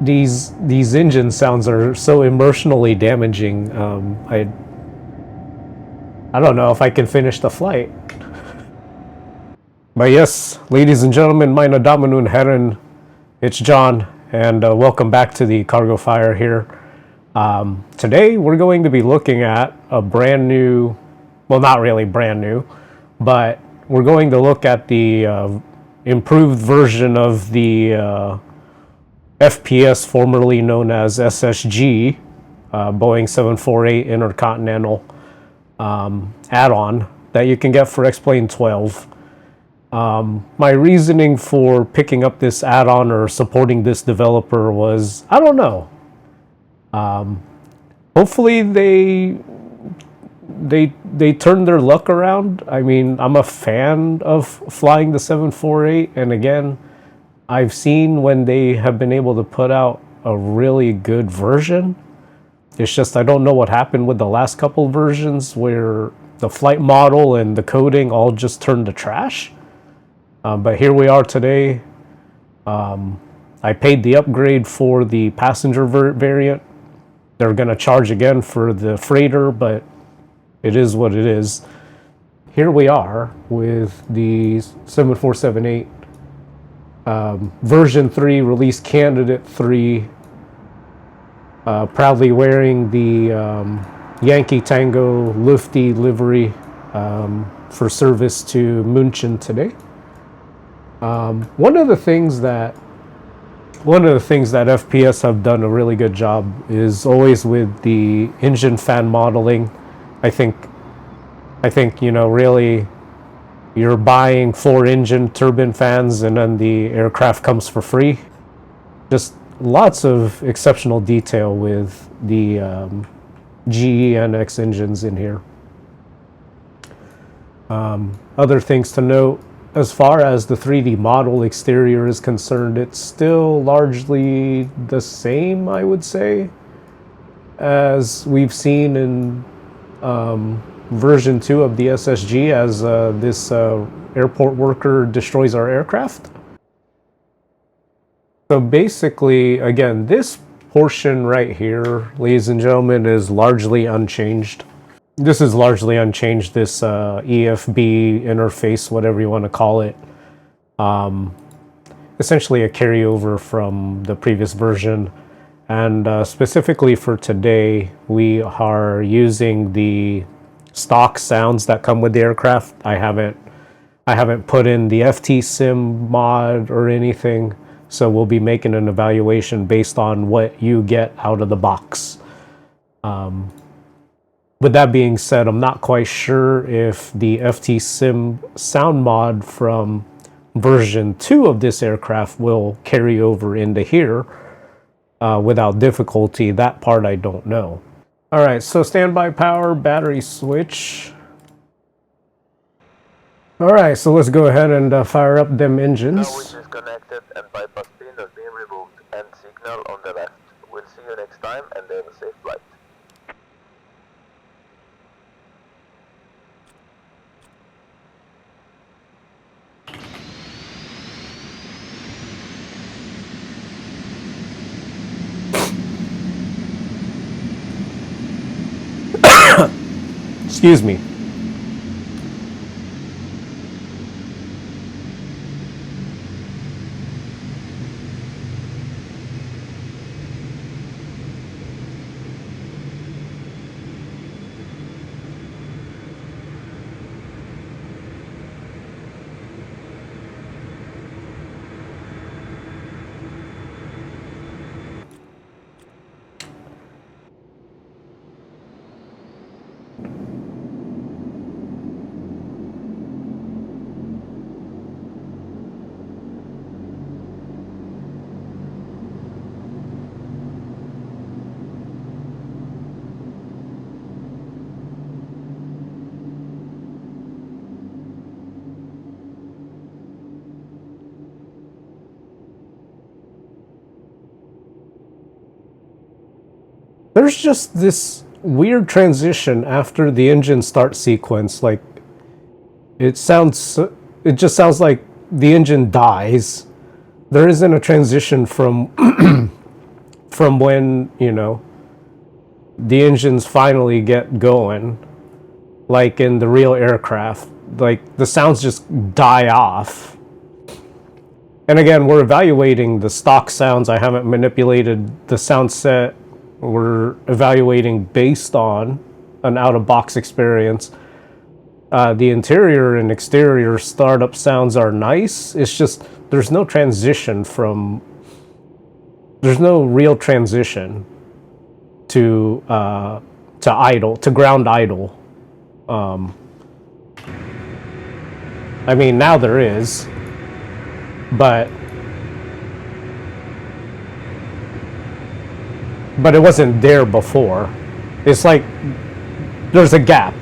these engine sounds are so emotionally damaging. I don't know if I can finish the flight. But yes, ladies and gentlemen, meine Damen und Herren, it's John, and welcome back to the Cargo Fire here. Today we're going to be looking at a brand new, well, not really brand new, but we're going to look at the improved version of the FPS, formerly known as SSG, Boeing 748 Intercontinental add-on that you can get for XP12. My reasoning for picking up this add-on or supporting this developer was, I don't know. Hopefully they turn their luck around. I mean, I'm a fan of flying the 748, and again, I've seen when they have been able to put out a really good version. It's just I don't know what happened with the last couple versions where the flight model and the coding all just turned to trash. But here we are today. I paid the upgrade for the passenger variant. They're going to charge again for the freighter, but it is what it is. Here we are with the 7478 version 3, release candidate 3, proudly wearing the Yankee Tango Lufty livery for service to München today. One of the things that FPS have done a really good job is always with the engine fan modeling. I think really you're buying 4 engine turbine fans and then the aircraft comes for free. Just lots of exceptional detail with the GE NX engines in here. Other things to note, as far as the 3D model exterior is concerned, it's still largely the same, I would say, as we've seen in version 2 of the SSG, as this airport worker destroys our aircraft. So basically, again, this portion right here, ladies and gentlemen, is largely unchanged. This is largely unchanged, this EFB interface, whatever you want to call it. Essentially a carryover from the previous version. And specifically for today, we are using the stock sounds that come with the aircraft. I haven't put in the FT Sim mod or anything, so we'll be making an evaluation based on what you get out of the box. With that being said, I'm not quite sure if the FT Sim sound mod from version 2 of this aircraft will carry over into here without difficulty. That part I don't know. Alright, so standby power, battery switch. Alright, so let's go ahead and fire up them engines. Now which is connected and bypass pin has been removed and signal on the left. We'll see you next time and have a safe flight. Excuse me. There's just this weird transition after the engine start sequence. Like, it just sounds like the engine dies. There isn't a transition from from when, you know, the engines finally get going, like in the real aircraft, like the sounds just die off. And again, we're evaluating the stock sounds. I haven't manipulated the sound set. We're evaluating based on an out-of-box experience. The interior and exterior startup sounds are nice. It's just there's no transition from... There's no real transition to idle, to ground idle. I mean, now there is, but it wasn't there before. It's like there's a gap.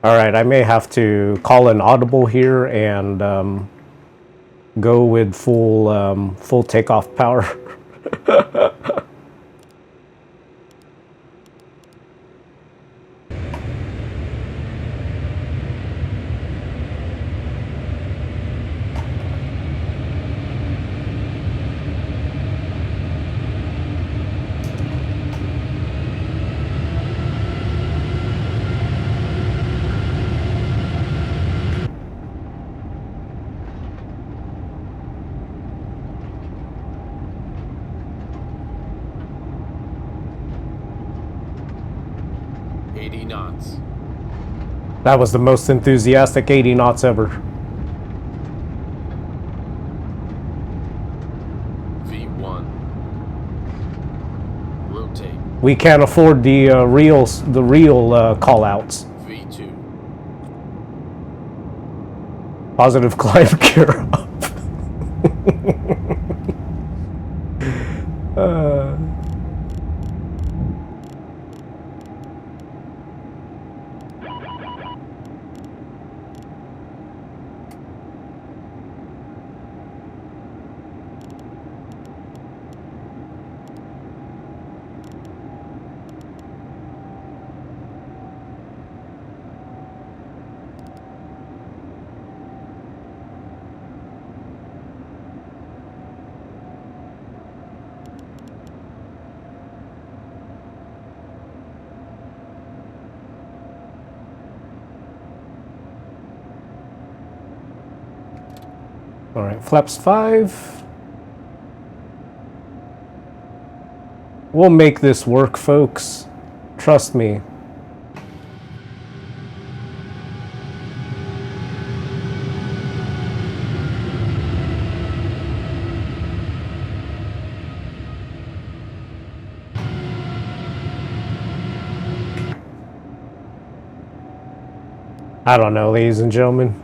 All right, I may have to call an audible here and go with full takeoff power. Knots. That was the most enthusiastic 80 knots ever. V1. Rotate. We can't afford the real call outs. V2. Positive climb gear up. All right, flaps 5. We'll make this work, folks. Trust me. I don't know, ladies and gentlemen.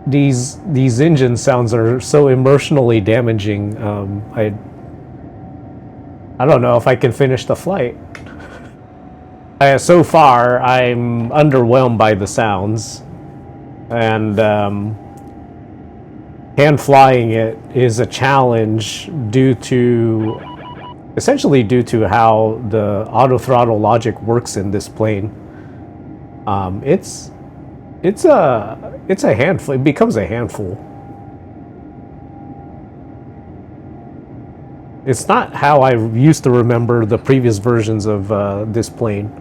These engine sounds are so emotionally damaging. I don't know if I can finish the flight. So far, I'm underwhelmed by the sounds, and hand flying it is a challenge essentially due to how the auto throttle logic works in this plane. It's a handful. It becomes a handful It's not how I used to remember the previous versions of this plane.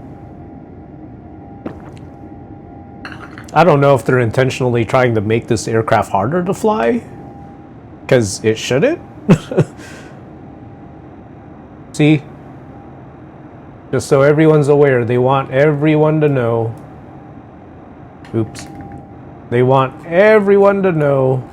I don't know if they're intentionally trying to make this aircraft harder to fly, because it shouldn't. See? Just so everyone's aware, they want everyone to know. Oops. They want everyone to know.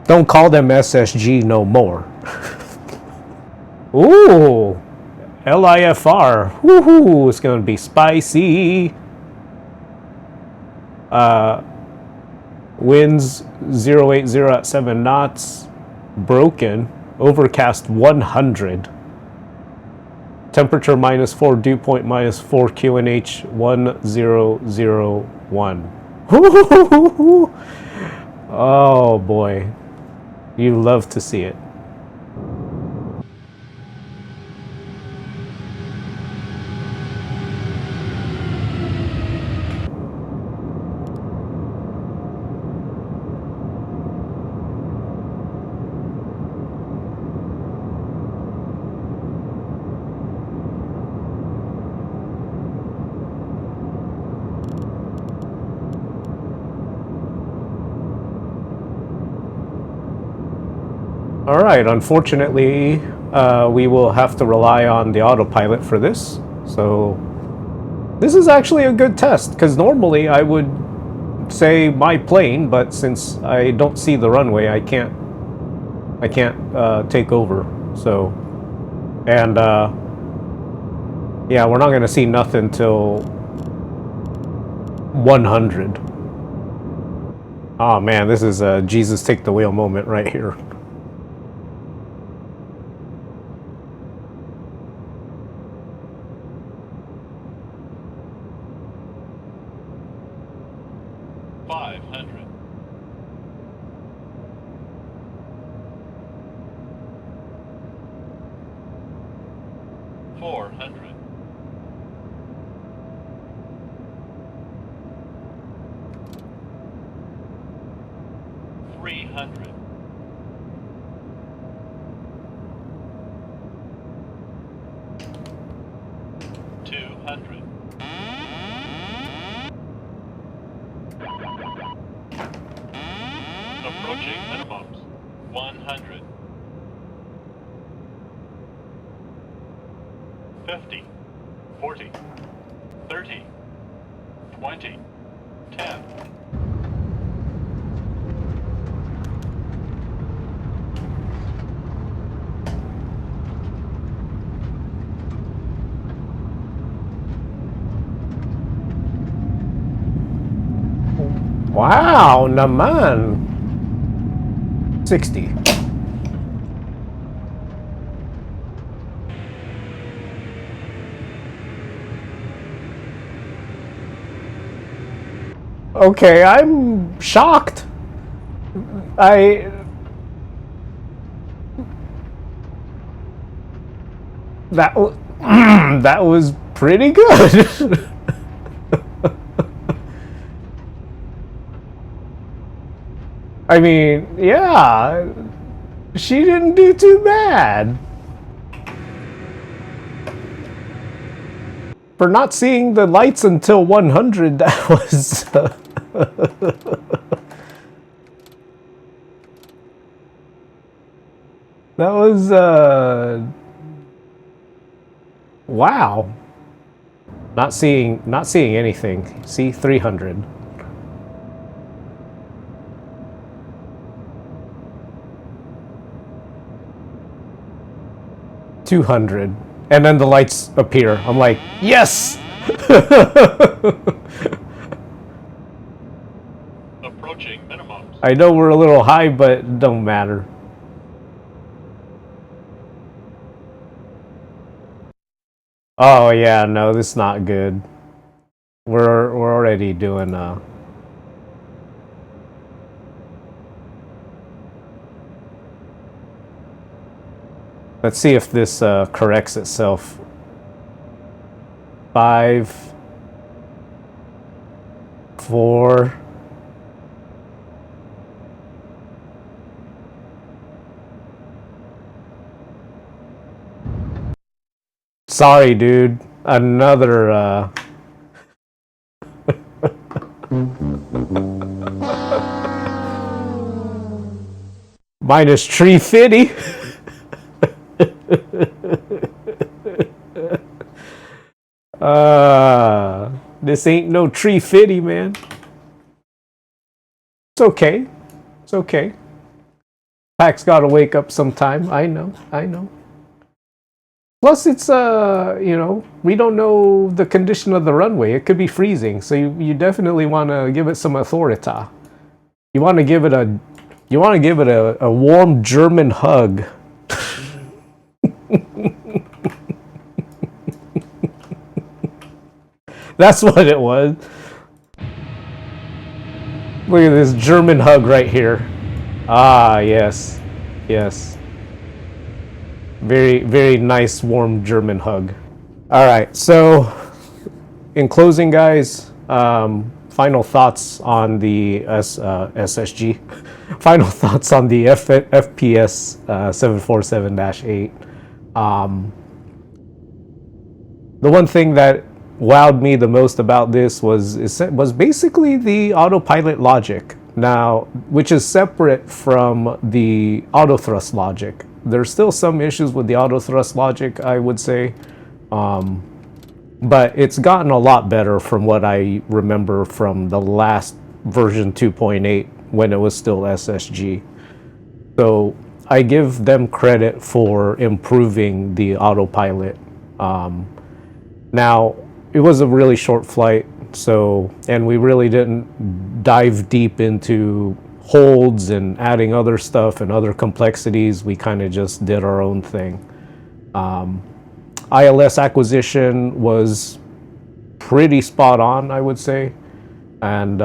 Don't call them SSG no more. Ooh, LIFR. Woohoo! It's gonna be spicy. Winds 080 at 7 knots. Broken. Overcast 100. Temperature -4. Dew point -4. QNH 1001. Oh boy. You love to see it. Alright, unfortunately, we will have to rely on the autopilot for this. So, this is actually a good test, because normally I would say my plane, but since I don't see the runway, I can't take over. So, and yeah, we're not going to see nothing till 100. Oh man, this is a Jesus take the wheel moment right here. Approaching minimums. 100. 50. 40. 30. 20. 10. Wow, naman. 60. Okay, I'm shocked. That that was pretty good. I mean, yeah, she didn't do too bad. For not seeing the lights until 100, that was... that was, wow. Not seeing anything. See, 300. $200, and then the lights appear. I'm like, yes! Approaching minimums. I know we're a little high, but it don't matter. Oh yeah, no, this is not good. We're already doing Let's see if this corrects itself. 5, 4. Sorry, dude. Another minus tree fitty. This ain't no tree fitty, man. It's okay. It's okay. Pack's gotta wake up sometime. I know. Plus, it's, you know, we don't know the condition of the runway. It could be freezing, so you definitely want to give it some authority. You want to give it a warm German hug. That's what it was. Look at this German hug right here. Ah, yes. Yes. Very, very nice, warm German hug. All right, so in closing, guys, final thoughts on the SSG. Final thoughts on the FPS 747-8. The one thing that wowed me the most about this was basically the autopilot logic. Now, which is separate from the auto thrust logic. There's still some issues with the auto thrust logic, I would say, but it's gotten a lot better from what I remember from the last version 2.8 when it was still SSG. So I give them credit for improving the autopilot. Now, it was a really short flight, so, and we really didn't dive deep into holds and adding other stuff and other complexities. We kind of just did our own thing. ILS acquisition was pretty spot on, I would say, and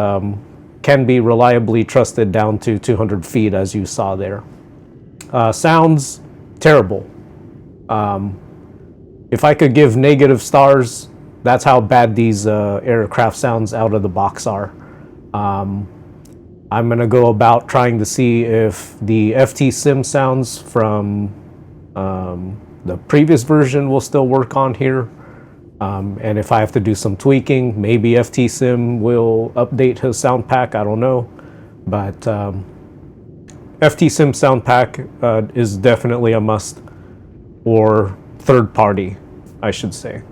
can be reliably trusted down to 200 feet, as you saw there. Sounds terrible. If I could give negative stars, that's how bad these aircraft sounds out of the box are. I'm going to go about trying to see if the FT Sim sounds from the previous version will still work on here. And if I have to do some tweaking, maybe FT Sim will update his sound pack. I don't know. But FT Sim sound pack is definitely a must, or third party, I should say.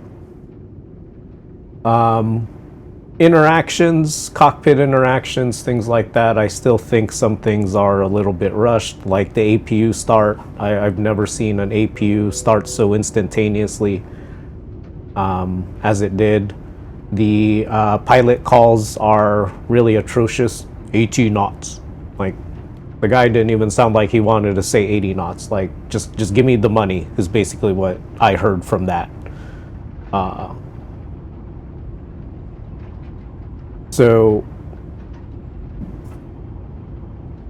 Interactions, cockpit interactions, things like that, I still think some things are a little bit rushed, like the APU start. I've never seen an APU start so instantaneously as it did. The pilot calls are really atrocious. 80 knots. Like, the guy didn't even sound like he wanted to say 80 knots. Like, just give me the money is basically what I heard from that. So,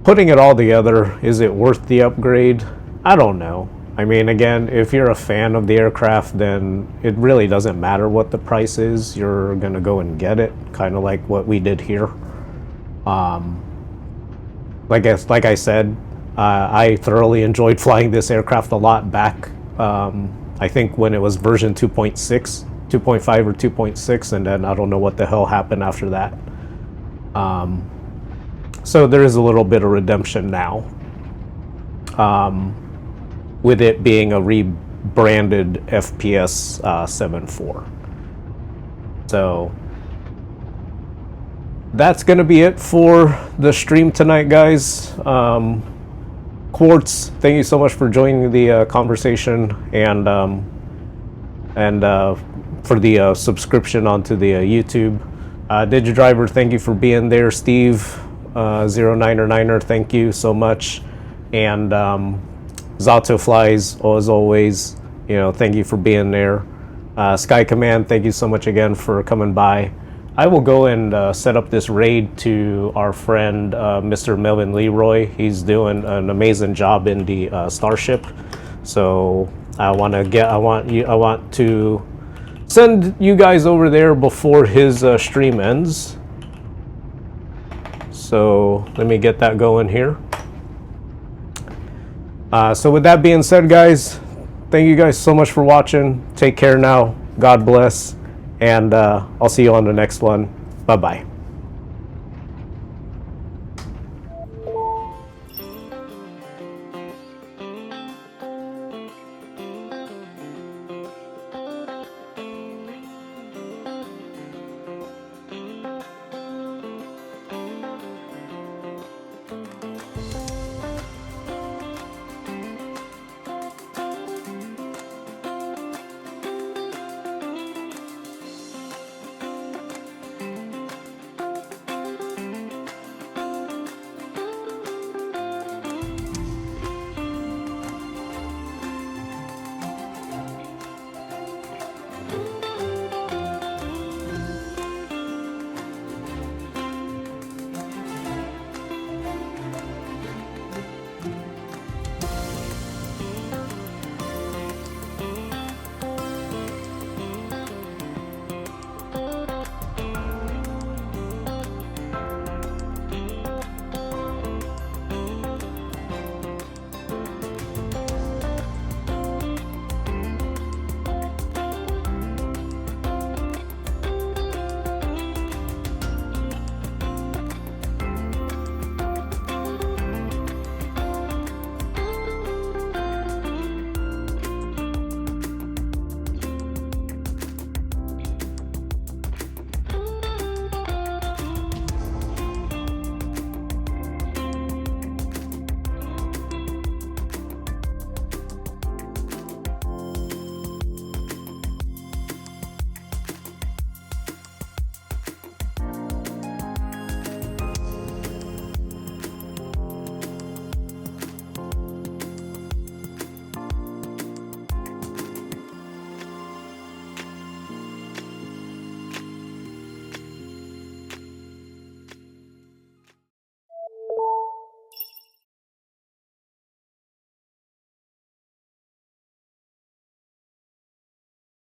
putting it all together, is it worth the upgrade? I don't know. I mean, again, if you're a fan of the aircraft, then it really doesn't matter what the price is. You're gonna go and get it, kind of like what we did here. Like I said, I thoroughly enjoyed flying this aircraft a lot back. I think when it was version 2.6. 2.5 or 2.6, and then I don't know what the hell happened after that. So there is a little bit of redemption now, with it being a rebranded FPS 7.4. So that's going to be it for the stream tonight, guys. Quartz, thank you so much for joining the conversation, and for the subscription onto the YouTube. DigiDriver, thank you for being there. Steve, 09er, thank you so much. And Zato Flies, as always, you know, thank you for being there. Sky Command, thank you so much again for coming by. I will go and set up this raid to our friend Mr. Melvin Leroy. He's doing an amazing job in the Starship. So I want to send you guys over there before his stream ends. So let me get that going here. So with that being said, guys, thank you guys so much for watching. Take care now. God bless. And I'll see you on the next one. Bye-bye.